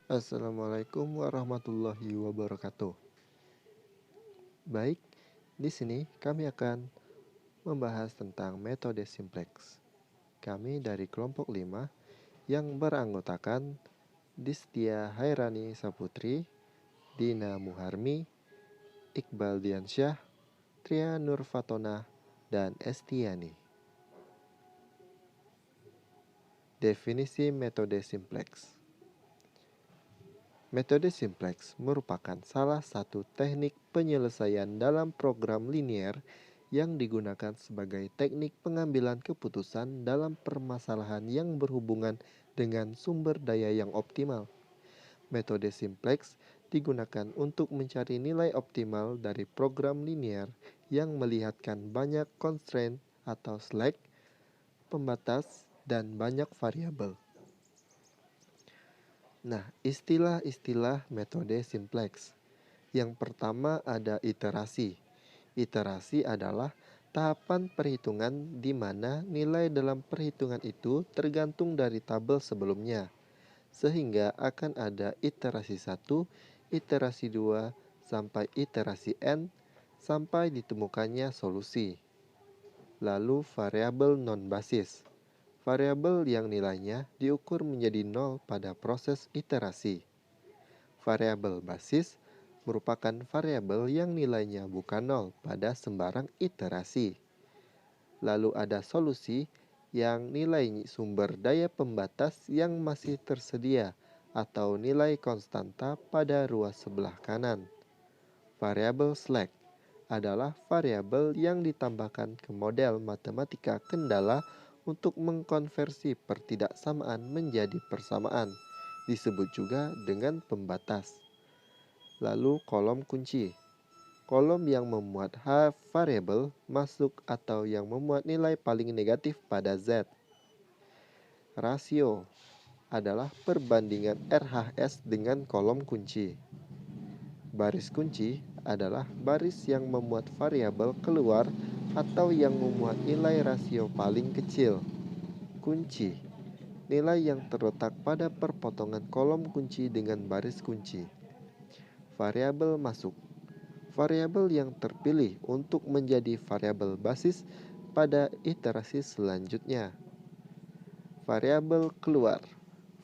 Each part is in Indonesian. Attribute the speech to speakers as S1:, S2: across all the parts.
S1: Assalamualaikum warahmatullahi wabarakatuh. Baik, di sini kami akan membahas tentang metode simplex. Kami dari kelompok 5 yang beranggotakan Distia Hairani Saputri, Dina Muharmi, Iqbal Diansyah, Tria Nurfatona, dan Estiani. Definisi metode simplex. Metode simplex merupakan salah satu teknik penyelesaian dalam program linier yang digunakan sebagai teknik pengambilan keputusan dalam permasalahan yang berhubungan dengan sumber daya yang optimal. Metode simplex digunakan untuk mencari nilai optimal dari program linier yang melihatkan banyak constraint atau slack, pembatas, dan banyak variabel. Nah, istilah-istilah metode simplex. Yang pertama ada iterasi. Iterasi adalah tahapan perhitungan di mana nilai dalam perhitungan itu tergantung dari tabel sebelumnya. Sehingga akan ada iterasi 1, iterasi 2, sampai iterasi n, sampai ditemukannya solusi. Lalu variabel non-basis. Variabel yang nilainya diukur menjadi 0 pada proses iterasi. Variabel basis merupakan variabel yang nilainya bukan 0 pada sembarang iterasi. Lalu ada solusi yang nilai sumber daya pembatas yang masih tersedia atau nilai konstanta pada ruas sebelah kanan. Variabel slack adalah variabel yang ditambahkan ke model matematika kendala untuk mengkonversi pertidaksamaan menjadi persamaan, disebut juga dengan pembatas. Lalu kolom kunci. Kolom yang memuat variabel masuk atau yang memuat nilai paling negatif pada Z. Rasio adalah perbandingan RHS dengan kolom kunci. Baris kunci adalah baris yang memuat variabel keluar atau yang memuat nilai rasio paling kecil. Kunci, nilai yang terletak pada perpotongan kolom kunci dengan baris kunci. Variabel masuk, variabel yang terpilih untuk menjadi variabel basis pada iterasi selanjutnya. Variabel keluar,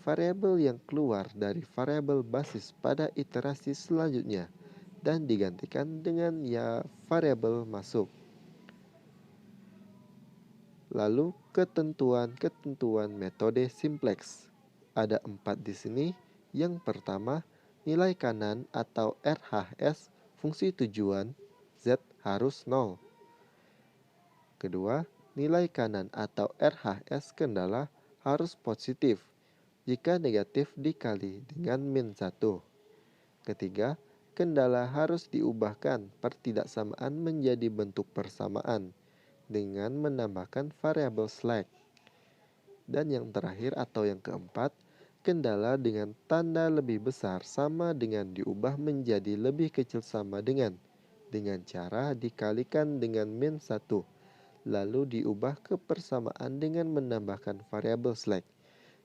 S1: variabel yang keluar dari variabel basis pada iterasi selanjutnya dan digantikan dengan variabel masuk. Lalu ketentuan-ketentuan metode simplex. Ada 4 di sini. Yang pertama, nilai kanan atau RHS fungsi tujuan Z harus 0. Kedua, nilai kanan atau RHS kendala harus positif jika negatif dikali dengan min 1. Ketiga, kendala harus diubahkan pertidaksamaan menjadi bentuk persamaan dengan menambahkan variabel slack. Dan yang terakhir atau yang keempat, kendala dengan tanda lebih besar sama dengan diubah menjadi lebih kecil sama dengan cara dikalikan dengan min 1. Lalu diubah ke persamaan dengan menambahkan variabel slack.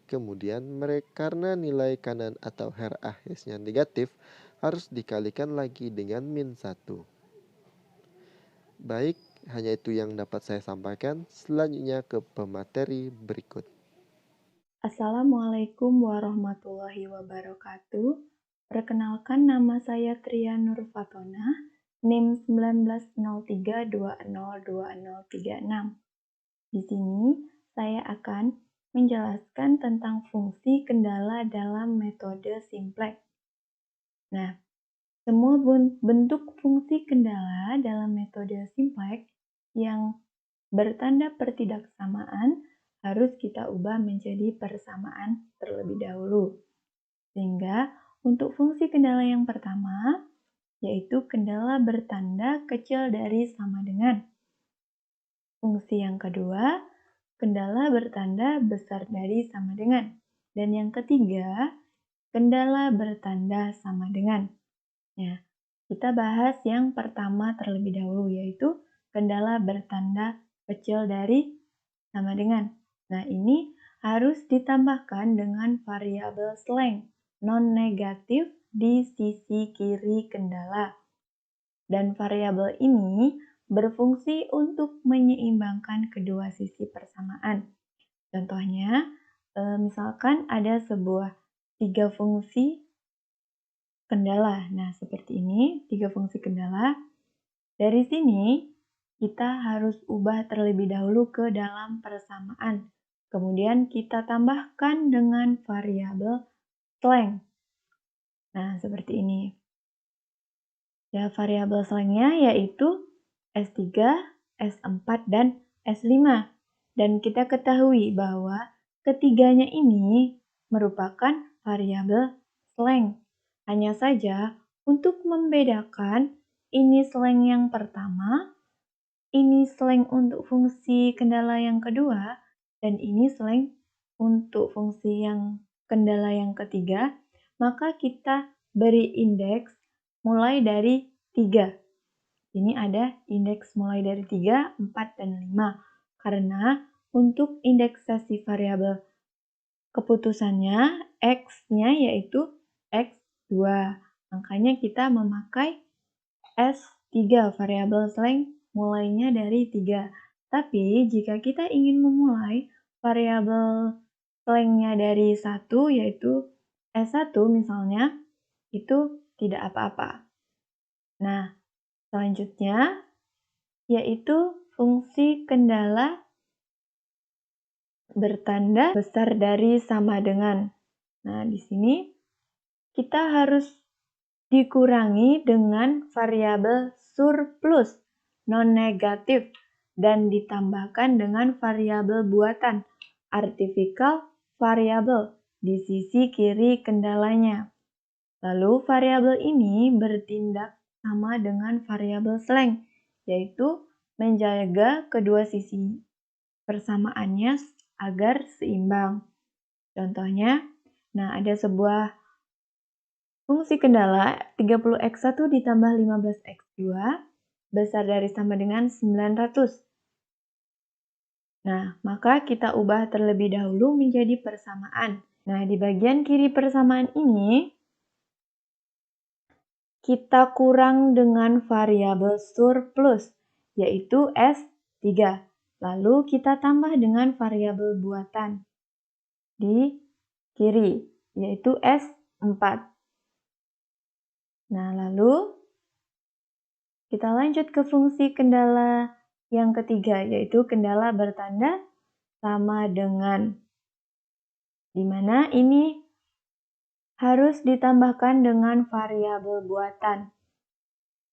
S1: Kemudian karena nilai kanan atau RHS-nya negatif, harus dikalikan lagi dengan min 1. Baik, hanya itu yang dapat saya sampaikan. Selanjutnya ke pemateri berikut.
S2: Assalamualaikum warahmatullahi wabarakatuh. Perkenalkan, nama saya Tria Nurfatona, NIM 1903202036. Di sini saya akan menjelaskan tentang fungsi kendala dalam metode simplex. Nah, semua bentuk fungsi kendala dalam metode simplex yang bertanda pertidaksamaan harus kita ubah menjadi persamaan terlebih dahulu. Sehingga untuk fungsi kendala yang pertama, yaitu kendala bertanda kecil dari sama dengan. Fungsi yang kedua, kendala bertanda besar dari sama dengan. Dan yang ketiga, kendala bertanda sama dengan. Ya, kita bahas yang pertama terlebih dahulu, yaitu kendala bertanda kecil dari sama dengan. Nah, ini harus ditambahkan dengan variabel slang. non-negatif di sisi kiri kendala. Dan variabel ini berfungsi untuk menyeimbangkan kedua sisi persamaan. Contohnya, misalkan ada sebuah tiga fungsi kendala. Nah, seperti ini, tiga fungsi kendala. Dari sini, kita harus ubah terlebih dahulu ke dalam persamaan. Kemudian kita tambahkan dengan variabel slang. Nah, seperti ini. Ya, variabel slangnya yaitu S3, S4, dan S5. Dan kita ketahui bahwa ketiganya ini merupakan variabel slang. Hanya saja, untuk membedakan ini slang yang pertama, ini slang untuk fungsi kendala yang kedua, dan ini slang untuk fungsi yang kendala yang ketiga, maka kita beri indeks mulai dari 3. Ini ada indeks mulai dari 3, 4, dan 5. Karena untuk indeksasi variabel keputusannya, X-nya yaitu X2. Makanya kita memakai S3, variabel slang mulainya dari 3. Tapi jika kita ingin memulai variabel slangnya dari 1, yaitu S1 misalnya, itu tidak apa-apa. Nah, selanjutnya yaitu fungsi kendala bertanda besar dari sama dengan. Nah, di sini kita harus dikurangi dengan variabel surplus non-negatif dan ditambahkan dengan variabel buatan artificial variable di sisi kiri kendalanya. Lalu variabel ini bertindak sama dengan variabel slang, yaitu menjaga kedua sisi persamaannya agar seimbang. Contohnya, nah ada sebuah fungsi kendala 30x1 ditambah 15x2 besar dari sama dengan 900. Nah, maka kita ubah terlebih dahulu menjadi persamaan. Nah, di bagian kiri persamaan ini, kita kurang dengan variabel surplus, yaitu S3. Lalu kita tambah dengan variabel buatan di kiri, yaitu S4. Nah, lalu kita lanjut ke fungsi kendala yang ketiga, yaitu kendala bertanda sama dengan, di mana ini harus ditambahkan dengan variabel buatan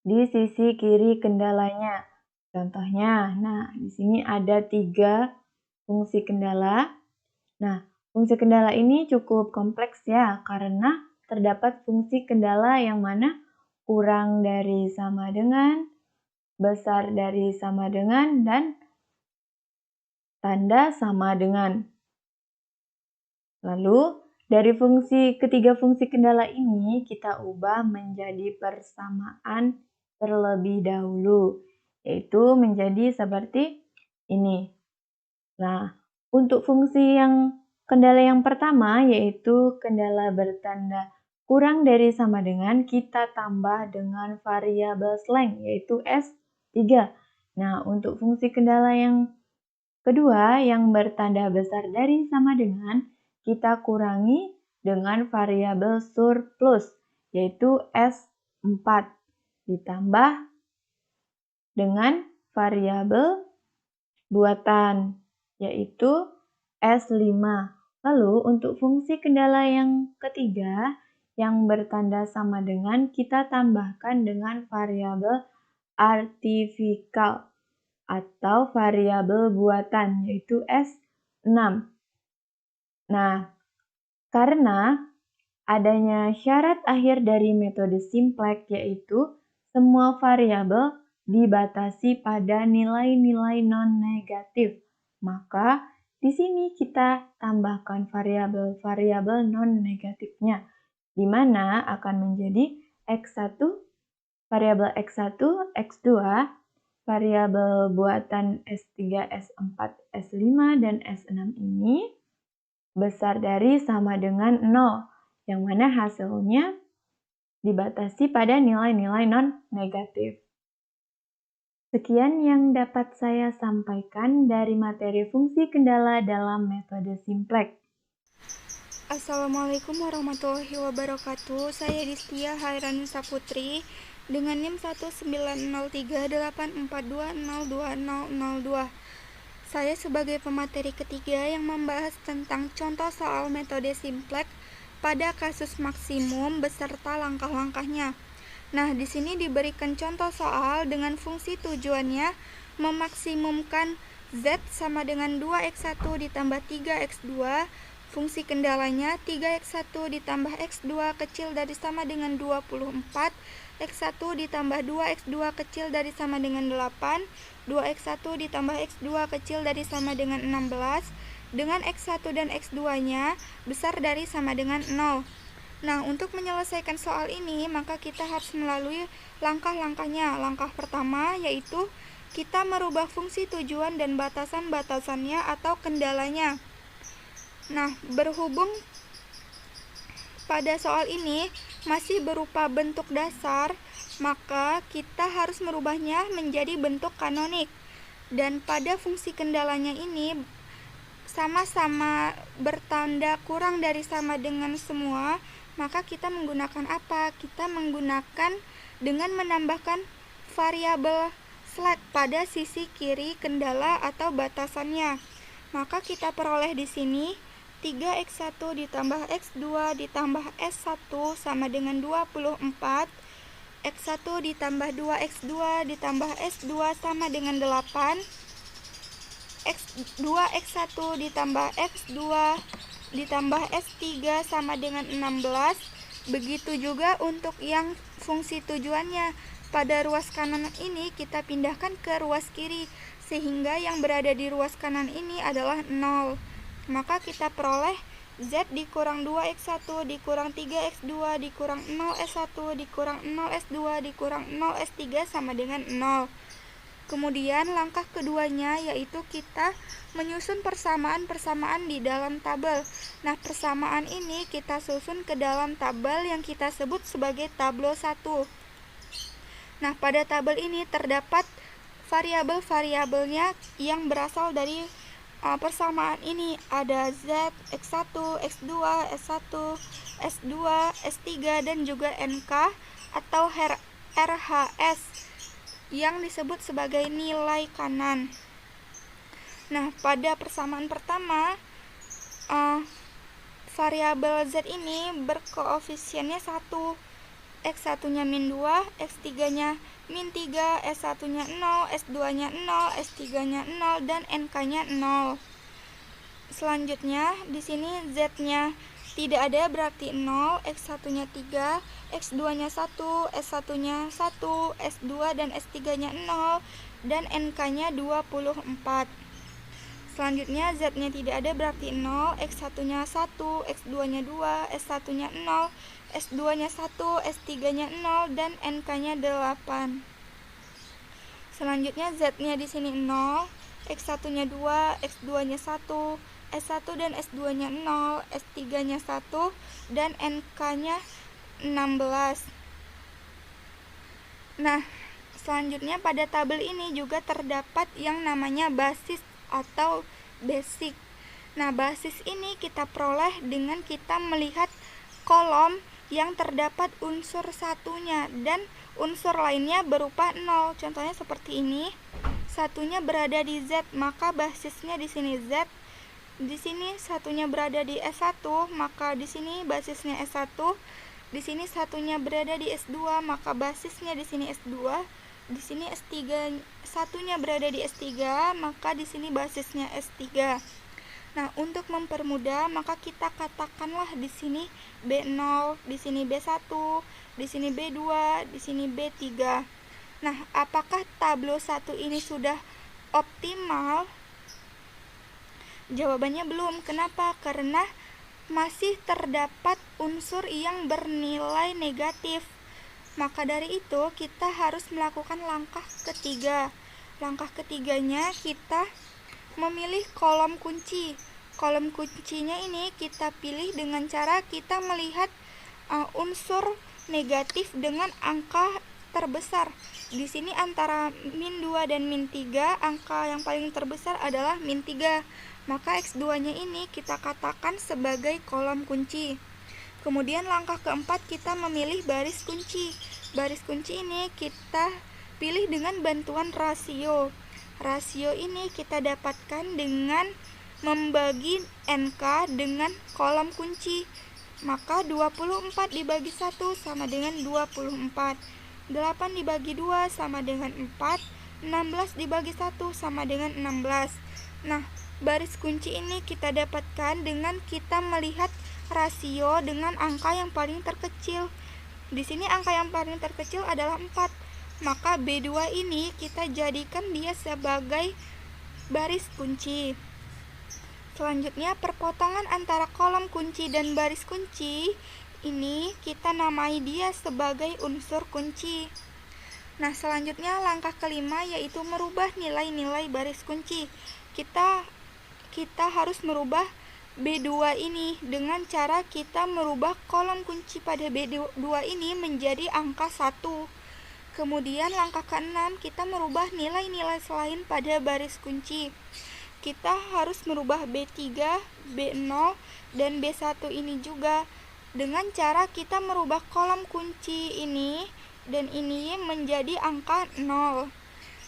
S2: di sisi kiri kendalanya. Contohnya, nah di sini ada 3 fungsi kendala. Nah, fungsi kendala ini cukup kompleks ya, karena terdapat fungsi kendala yang mana kurang dari sama dengan, besar dari sama dengan, dan tanda sama dengan. Lalu, dari ketiga fungsi kendala ini kita ubah menjadi persamaan terlebih dahulu, yaitu menjadi seperti ini. Nah, untuk fungsi kendala yang pertama, yaitu kendala bertanda kurang dari sama dengan, kita tambah dengan variabel slang, yaitu S3. Nah, untuk fungsi kendala yang kedua, yang bertanda besar dari sama dengan, kita kurangi dengan variabel surplus, yaitu S4, ditambah dengan variabel buatan, yaitu S5. Lalu untuk fungsi kendala yang ketiga, yang bertanda sama dengan, kita tambahkan dengan variabel artificial atau variabel buatan, yaitu S6. Nah, karena adanya syarat akhir dari metode simplex, yaitu semua variabel dibatasi pada nilai-nilai non-negatif, maka di sini kita tambahkan variabel-variabel non-negatifnya, di mana akan menjadi X1, variabel X1, X2, variabel buatan S3, S4, S5, dan S6 ini besar dari sama dengan 0. yang mana hasilnya dibatasi pada nilai-nilai non-negatif. Sekian yang dapat saya sampaikan dari materi fungsi kendala dalam metode simplex.
S3: Assalamualaikum warahmatullahi wabarakatuh. Saya Distia Hairanisa Putri dengan NIM 1903842020002. Saya sebagai pemateri ketiga yang membahas tentang contoh soal metode simplex pada kasus maksimum beserta langkah-langkahnya. Nah, di sini diberikan contoh soal dengan fungsi tujuannya memaksimumkan Z sama dengan 2x1 ditambah 3x2. Fungsi kendalanya 3x1 ditambah x2 kecil dari sama dengan 24, x1 ditambah 2x2 kecil dari sama dengan 8, 2x1 ditambah x2 kecil dari sama dengan 16, dengan x1 dan x2-nya besar dari sama dengan 0. Nah, untuk menyelesaikan soal ini, maka kita harus melalui langkah-langkahnya. Langkah pertama yaitu kita merubah fungsi tujuan dan batasan-batasannya atau kendalanya. Nah, berhubung pada soal ini masih berupa bentuk dasar, maka kita harus merubahnya menjadi bentuk kanonik. Dan pada fungsi kendalanya ini sama-sama bertanda kurang dari sama dengan semua, maka kita menggunakan apa? Kita menggunakan dengan menambahkan variabel slack pada sisi kiri kendala atau batasannya. Maka kita peroleh di sini 3x1 ditambah x2 ditambah s1 sama dengan 24, x1 ditambah 2x2 ditambah s2 sama dengan 8, x1 ditambah x2 ditambah S3 sama dengan 16. Begitu juga untuk yang fungsi tujuannya. Pada ruas kanan ini kita pindahkan ke ruas kiri, sehingga yang berada di ruas kanan ini adalah 0. Maka kita peroleh Z dikurang 2x1 dikurang 3x2 dikurang 0s1 dikurang 0s2 dikurang 0s3 sama dengan 0. Kemudian langkah keduanya yaitu kita menyusun persamaan-persamaan di dalam tabel. Nah, persamaan ini kita susun ke dalam tabel yang kita sebut sebagai tabel 1. Nah, pada tabel ini terdapat variabel-variabelnya yang berasal dari persamaan ini. Ada Z, X1, X2, S1, S2, S3, dan juga NK atau RHS yang disebut sebagai nilai kanan. Nah, pada persamaan pertama, variabel Z ini berkoefisiennya 1, X1-nya min 2, X3-nya min 3, S1-nya 0, S2-nya 0, S3-nya 0, dan NK-nya 0. Selanjutnya, di sini Z-nya tidak ada berarti 0, X1-nya 3, X2-nya 1, S1-nya 1, S2 dan S3-nya 0, dan NK-nya 24. Selanjutnya Z-nya tidak ada berarti 0, X1-nya 1, X2-nya 2, S1-nya 0, S2-nya 1, S3-nya 0, dan NK-nya 8. Selanjutnya Z-nya di sini 0, X1-nya 2, X2-nya 1, S1 dan S2-nya 0, S3-nya 1, dan NK-nya 16. Nah, selanjutnya pada tabel ini juga terdapat yang namanya basis atau basic. Nah, basis ini kita peroleh dengan kita melihat kolom yang terdapat unsur satunya dan unsur lainnya berupa 0. Contohnya seperti ini. Satunya berada di Z, maka basisnya di sini Z. Di sini satunya berada di S1, maka di sini basisnya S1. Di sini satunya berada di S2, maka basisnya di sini S2. Di sini S3 satunya berada di S3, maka di sini basisnya S3. Nah, untuk mempermudah, maka kita katakanlah di sini B0, di sini B1, di sini B2, di sini B3. Nah, apakah tabel 1 ini sudah optimal? Jawabannya belum. Kenapa? Karena masih terdapat unsur yang bernilai negatif. Maka dari itu kita harus melakukan langkah ketiga. Langkah ketiganya kita memilih kolom kunci. kolom kuncinya ini kita pilih dengan cara kita melihat unsur negatif dengan angka terbesar. Di sini antara min 2 dan min 3, angka yang paling terbesar adalah min 3. Maka X2-nya ini kita katakan sebagai kolom kunci. Kemudian langkah keempat, kita memilih baris kunci. Baris kunci ini kita pilih dengan bantuan rasio. Rasio ini kita dapatkan dengan membagi NK dengan kolom kunci. Maka 24 dibagi 1 sama dengan 24. 8 dibagi 2 sama dengan 4. 16 dibagi 1 sama dengan 16. Nah, baris kunci ini kita dapatkan dengan kita melihat rasio dengan angka yang paling terkecil. Di sini angka yang paling terkecil adalah 4. Maka B2 ini kita jadikan dia sebagai baris kunci. Selanjutnya, perpotongan antara kolom kunci dan baris kunci ini kita namai dia sebagai unsur kunci. Nah, selanjutnya langkah kelima yaitu merubah nilai-nilai baris kunci. Kita harus merubah B2 ini dengan cara kita merubah kolom kunci pada B2 ini menjadi angka 1. Kemudian langkah ke-6, kita merubah nilai-nilai selain pada baris kunci. Kita harus merubah B3, B0, dan B1 ini juga dengan cara kita merubah kolom kunci ini dan ini menjadi angka 0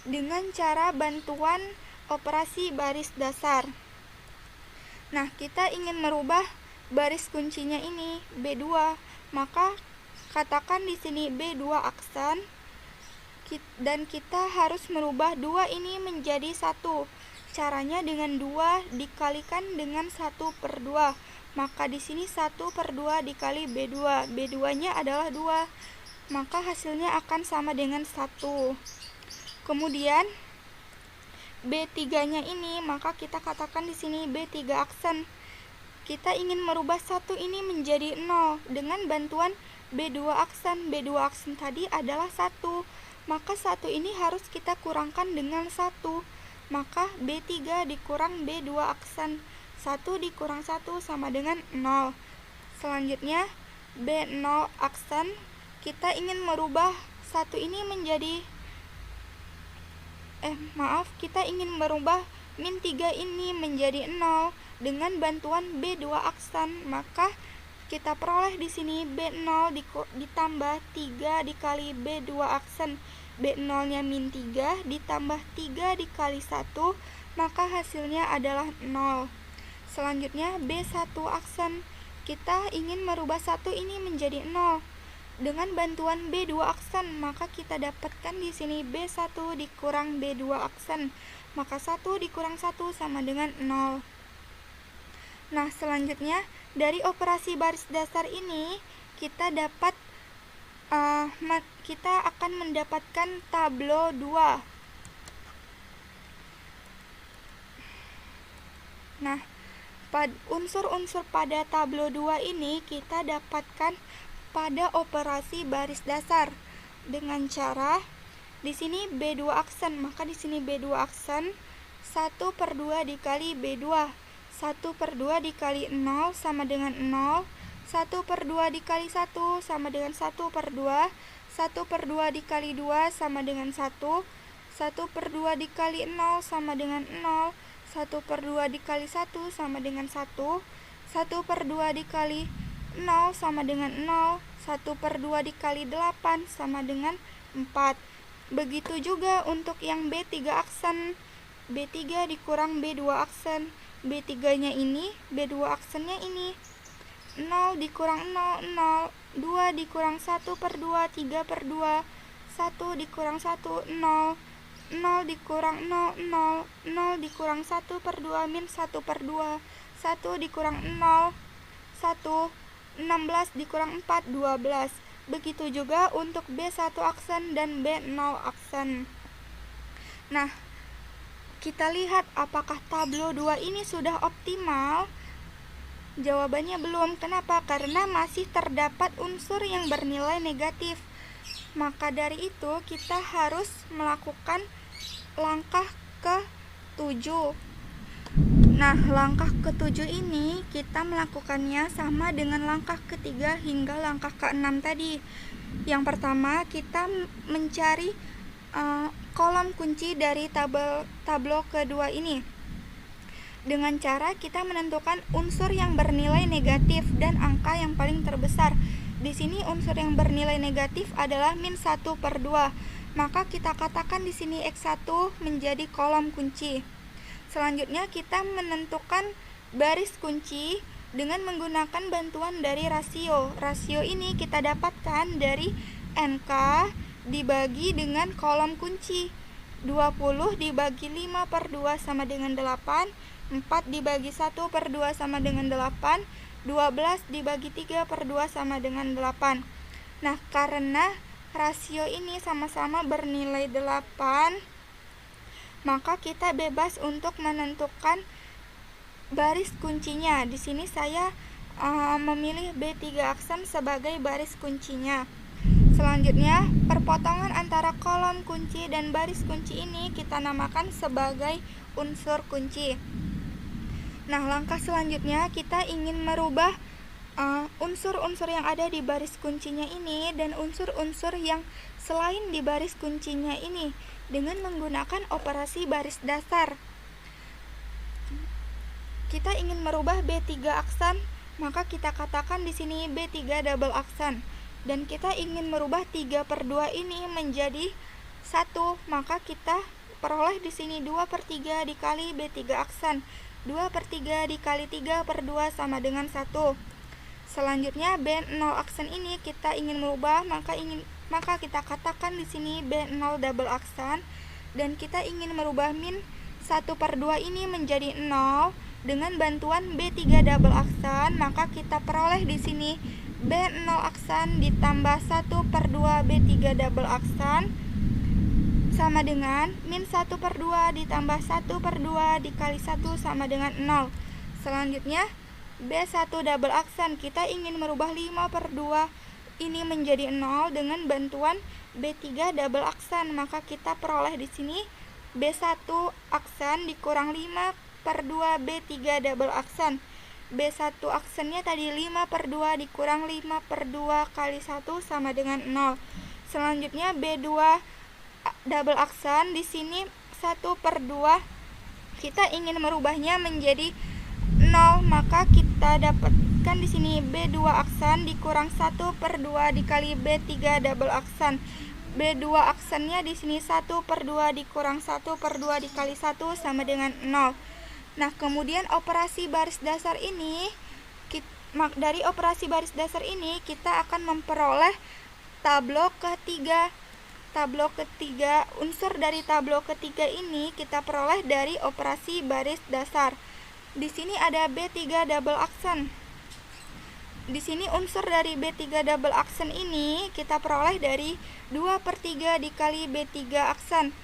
S3: dengan cara bantuan operasi baris dasar. Nah, kita ingin merubah baris kuncinya ini B2, maka katakan di sini B2 aksen dan kita harus merubah 2 ini menjadi 1. Caranya dengan 2 dikalikan dengan 1/2. Maka di sini 1/2 dikali B2. B2-nya adalah 2. Maka hasilnya akan sama dengan 1. Kemudian B3-nya ini, maka kita katakan di sini B3 aksen. Kita ingin merubah 1 ini menjadi 0 dengan bantuan B2 aksen. B2 aksen tadi adalah 1. Maka 1 ini harus kita kurangkan dengan 1. Maka B3 dikurang B2 aksen. 1 dikurang 1 sama dengan 0. Selanjutnya B0 aksen. Kita ingin merubah 1 ini menjadi kita ingin merubah min 3 ini menjadi 0 dengan bantuan B2 aksen. Maka kita peroleh di sini B0 ditambah 3 dikali B2 aksen. B0-nya min 3 ditambah 3 dikali 1, maka hasilnya adalah 0. Selanjutnya B1 aksen. Kita ingin merubah 1 ini menjadi 0. Dengan bantuan B2 aksen, maka kita dapatkan di sini B1 dikurang B2 aksen. Maka 1 dikurang 1 sama dengan 0. Nah, selanjutnya dari operasi baris dasar ini kita akan mendapatkan tablo 2. Nah, unsur-unsur pada tablo 2 ini kita dapatkan pada operasi baris dasar dengan cara di sini B2 aksen. Maka di sini B2 aksen 1/2 dikali B2. 1/2 dikali 0 sama dengan 0. 1/2 dikali 1 sama dengan 1/2. 1/2 dikali 2 sama dengan 1. 1/2 dikali 0 sama dengan 0. 1/2 dikali 1 sama dengan 1. 1/2 dikali 0 sama dengan 0. 1/2 dikali 8 sama dengan 4. Begitu juga untuk yang B3 aksen. B3 dikurang B2 aksen. B3-nya ini, B2 aksennya ini. 0 dikurang 0, 0. 2 dikurang 1/2, 3/2. 1 dikurang 1, 0. 0 dikurang 0, 0. 0 dikurang 1/2 min 1/2. 1 dikurang 0, 1. 16 dikurang 4, 12. Begitu juga untuk B1 aksen dan B0 aksen. Nah, kita lihat apakah tablo 2 ini sudah optimal? Jawabannya belum. Kenapa? Karena masih terdapat unsur yang bernilai negatif. Maka dari itu kita harus melakukan langkah ke-7 Nah, langkah ketujuh ini kita melakukannya sama dengan langkah ketiga hingga langkah keenam tadi. Yang pertama, kita mencari kolom kunci dari tablo kedua ini dengan cara kita menentukan unsur yang bernilai negatif dan angka yang paling terbesar. Di sini unsur yang bernilai negatif adalah -1/2. Maka kita katakan di sini X1 menjadi kolom kunci. Selanjutnya kita menentukan baris kunci dengan menggunakan bantuan dari rasio. Rasio ini kita dapatkan dari NK dibagi dengan kolom kunci. 20 dibagi 5/2 sama dengan 8, 4 dibagi 1/2 sama dengan 8, 12 dibagi 3/2 sama dengan 8. Nah, karena rasio ini sama-sama bernilai 8, maka kita bebas untuk menentukan baris kuncinya. Di sini saya memilih B3 aksen sebagai baris kuncinya. Selanjutnya, perpotongan antara kolom kunci dan baris kunci ini kita namakan sebagai unsur kunci. Nah, langkah selanjutnya kita ingin merubah unsur-unsur yang ada di baris kuncinya ini dan unsur-unsur yang selain di baris kuncinya ini dengan menggunakan operasi baris dasar. Kita ingin merubah B3 aksen, maka kita katakan di sini B3 double aksen. Dan kita ingin merubah 3/2 ini menjadi 1, maka kita peroleh di sini 2/3 dikali B3 aksen. 2/3 dikali 3/2 sama dengan 1. Selanjutnya B0 aksen ini kita ingin merubah, maka kita katakan di sini B0 double aksen, dan kita ingin merubah -1/2 ini menjadi 0 dengan bantuan B3 double aksen, maka kita peroleh di sini B0 aksen ditambah 1/2 B3 double aksen sama dengan -1/2 ditambah 1/2 dikali 1 sama dengan 0. Selanjutnya B1 double aksen, kita ingin merubah 5/2 ini menjadi 0 dengan bantuan B3 double aksen, maka kita peroleh di sini B1 aksen dikurang 5/2 B3 double aksen. B1 aksennya tadi 5/2 dikurang 5/2 kali 1 sama dengan 0. Selanjutnya B2 double aksen, di sini 1/2 kita ingin merubahnya menjadi 0, maka kita dapatkan di sini B2 aksen dikurang 1/2 dikali B3 double aksen. B2 aksennya di sini 1/2 dikurang 1/2 dikali 1 sama dengan 0. Nah, kemudian operasi baris dasar ini, dari operasi baris dasar ini kita akan memperoleh tablo ketiga. Tablo ketiga, unsur dari tablo ketiga ini kita peroleh dari operasi baris dasar. Di sini ada B3 double aksen. Di sini unsur dari B3 double aksen ini kita peroleh dari 2/3 dikali B3 aksen.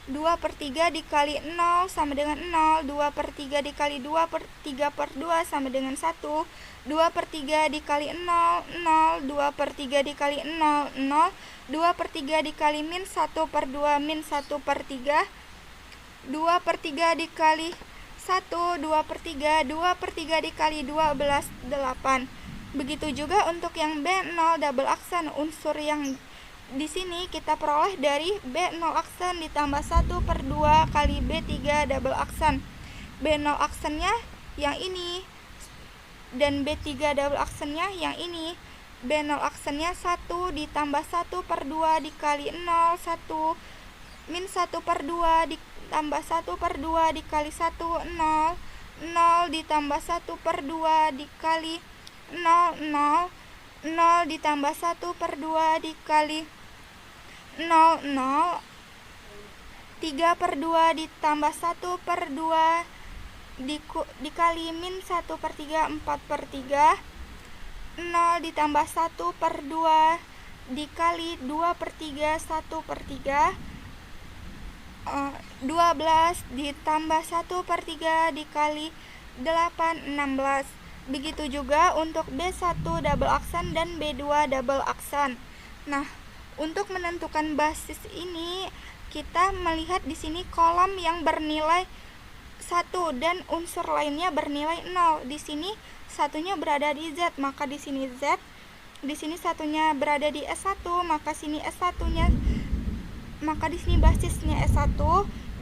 S3: 2/3 dikali 0 sama dengan 0, 2/3 dikali 3/2 sama dengan 1, 2/3 dikali 0, 0, 2/3 dikali 0, 0, 2/3 dikali -1/2 -1/3, 2/3 dikali 1, 2/3, 2/3 dikali 12, 8. Begitu juga untuk yang B0 double aksen, unsur yang di sini kita peroleh dari B0 aksen ditambah 1/2 kali B3 double aksen. B0 aksennya yang ini dan B3 double aksennya yang ini. B0 aksennya 1 ditambah 1/2 dikali 0, 1 -1/2 ditambah 1/2 dikali 1, 0, 0 ditambah 1/2 dikali 0, 0, 0 ditambah 1/2 dikali 0, 0, 3/2 ditambah 1/2 dikali -1/3, 4/3, 0 ditambah 1/2 dikali 2/3, 1/3, 12 ditambah 1/3 dikali 8, 16. Begitu juga untuk B1 double aksen dan B2 double aksen. Nah, untuk menentukan basis ini kita melihat di sini kolom yang bernilai 1 dan unsur lainnya bernilai 0. Di sini satunya berada di Z, maka di sini Z. Di sini satunya berada di S1, maka di sini basisnya S1,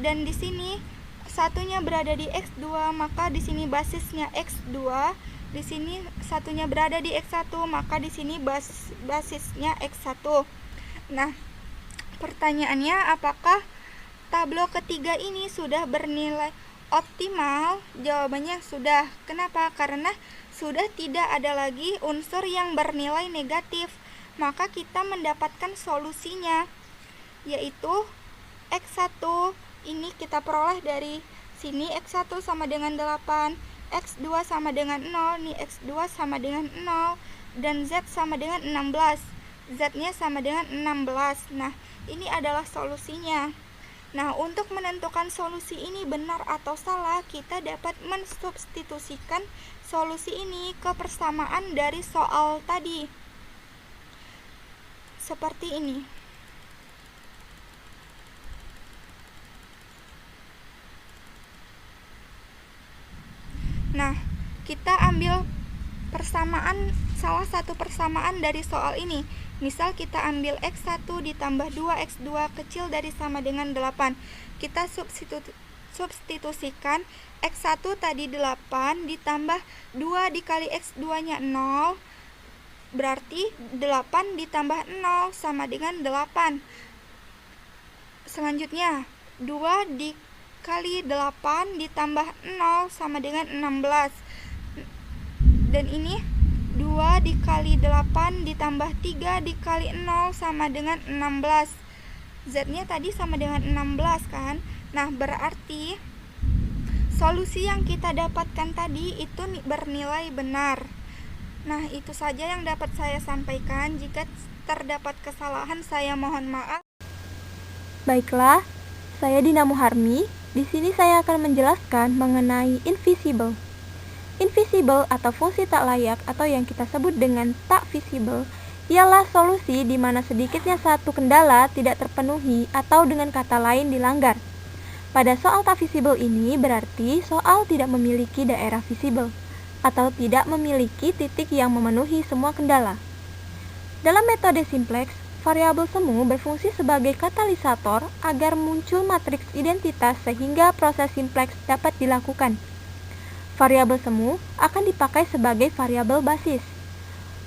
S3: dan di sini satunya berada di X2, maka di sini basisnya X2. Di sini satunya berada di X1, maka di sini basisnya X1. Nah, pertanyaannya, apakah tablo ketiga ini sudah bernilai optimal? Jawabannya sudah. Kenapa? Karena sudah tidak ada lagi unsur yang bernilai negatif. Maka kita mendapatkan solusinya, yaitu X1 ini kita peroleh dari sini. X1 sama dengan 8, X2 sama dengan 0, nih X2 sama dengan 0, dan Z sama dengan 16. Z-nya sama dengan 16. Nah, ini adalah solusinya. Nah, untuk menentukan solusi ini benar atau salah, kita dapat mensubstitusikan solusi ini ke persamaan dari soal tadi. Seperti ini. Nah, kita ambil salah satu persamaan dari soal ini. Misal kita ambil X1 ditambah 2X2 kecil dari sama dengan 8. Kita substitusikan X1 tadi 8 ditambah 2 dikali X2-nya 0. Berarti 8 ditambah 0 sama dengan 8. Selanjutnya, 2 dikali 8 ditambah 0 sama dengan 16. Dan ini 2 dikali 8 ditambah 3 dikali 0 sama dengan 16. Z-nya tadi sama dengan 16 kan? Nah, berarti solusi yang kita dapatkan tadi itu bernilai benar. Nah, itu saja yang dapat saya sampaikan. Jika terdapat kesalahan, saya mohon maaf.
S4: Baiklah, saya Dina Muharmi. Di sini saya akan menjelaskan mengenai invisible. Invisible atau fungsi tak layak atau yang kita sebut dengan tak visible ialah solusi di mana sedikitnya satu kendala tidak terpenuhi atau dengan kata lain dilanggar. Pada soal tak visible ini berarti soal tidak memiliki daerah visible atau tidak memiliki titik yang memenuhi semua kendala. Dalam metode simplex, variabel semu berfungsi sebagai katalisator agar muncul matriks identitas sehingga proses simplex dapat dilakukan. Variabel semu akan dipakai sebagai variabel basis.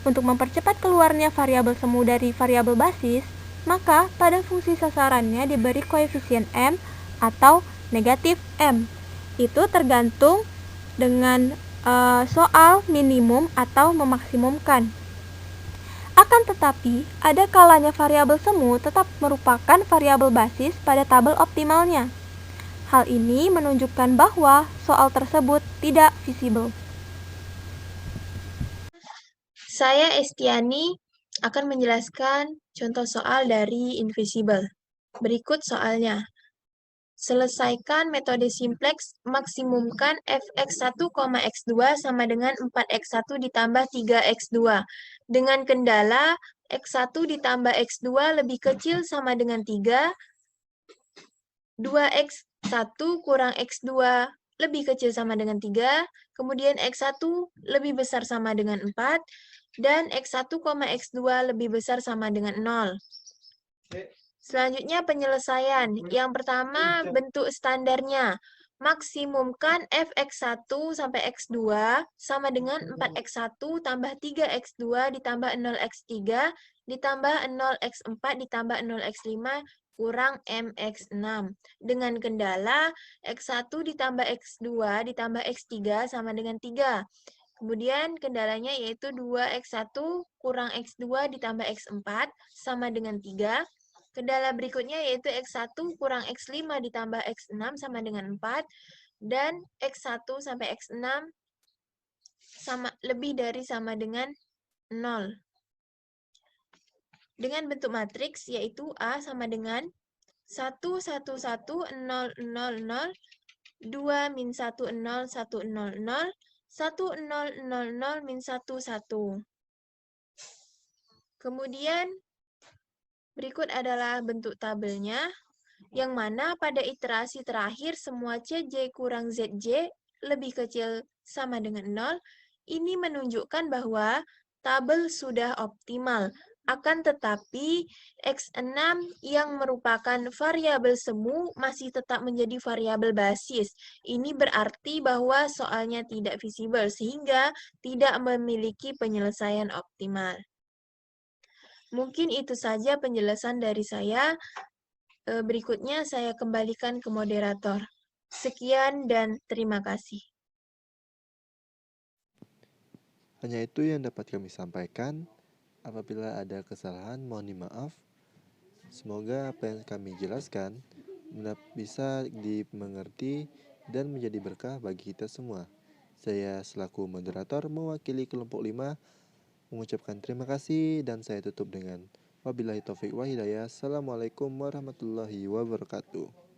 S4: Untuk mempercepat keluarnya variabel semu dari variabel basis, maka pada fungsi sasarannya diberi koefisien M atau negatif M. Itu tergantung dengan soal minimum atau memaksimumkan. Akan tetapi, ada kalanya variabel semu tetap merupakan variabel basis pada tabel optimalnya. Hal ini menunjukkan bahwa soal tersebut tidak visible.
S5: Saya Estiani akan menjelaskan contoh soal dari invisible. Berikut soalnya. Selesaikan metode simplex, maksimumkan fx1, x2 sama dengan 4x1 ditambah 3x2. Dengan kendala x1 ditambah x2 lebih kecil sama dengan 3, 2x1 kurang x2 lebih kecil sama dengan 3, kemudian x1 lebih besar sama dengan 4, dan x1, x2 lebih besar sama dengan 0. Selanjutnya penyelesaian. Yang pertama, bentuk standarnya. Maksimumkan fx1 sampai x2 sama dengan 4x1 tambah 3x2 ditambah 0x3 ditambah 0x4 ditambah 0x5 kurang mx6. Dengan kendala x1 ditambah x2 ditambah x3 sama dengan 3. Kemudian kendalanya yaitu 2x1 kurang x2 ditambah x4 sama dengan 3. Kendala berikutnya yaitu x1 kurang x5 ditambah x6 sama dengan 4. Dan x1 sampai x6 lebih dari sama dengan 0. Dengan bentuk matriks yaitu A sama dengan 1, 1, 1, 0, 0, 0, 2, min 1, 0, 1, 0, 0, 1, 0, 0, 0, min 1, 1. Kemudian berikut adalah bentuk tabelnya. yang mana pada iterasi terakhir semua CJ kurang ZJ lebih kecil sama dengan 0, ini menunjukkan bahwa tabel sudah optimal. Akan tetapi, X6 yang merupakan variabel semu masih tetap menjadi variabel basis. Ini berarti bahwa soalnya tidak visible, sehingga tidak memiliki penyelesaian optimal. Mungkin itu saja penjelasan dari saya. Berikutnya saya kembalikan ke moderator. Sekian dan terima kasih.
S1: Hanya itu yang dapat kami sampaikan. Apabila ada kesalahan, mohon dimaaf. Semoga apa yang kami jelaskan bisa dimengerti dan menjadi berkah bagi kita semua. Saya selaku moderator mewakili kelompok 5 mengucapkan terima kasih dan saya tutup dengan wabillahi taufik wa hidayah. Assalamualaikum warahmatullahi wabarakatuh.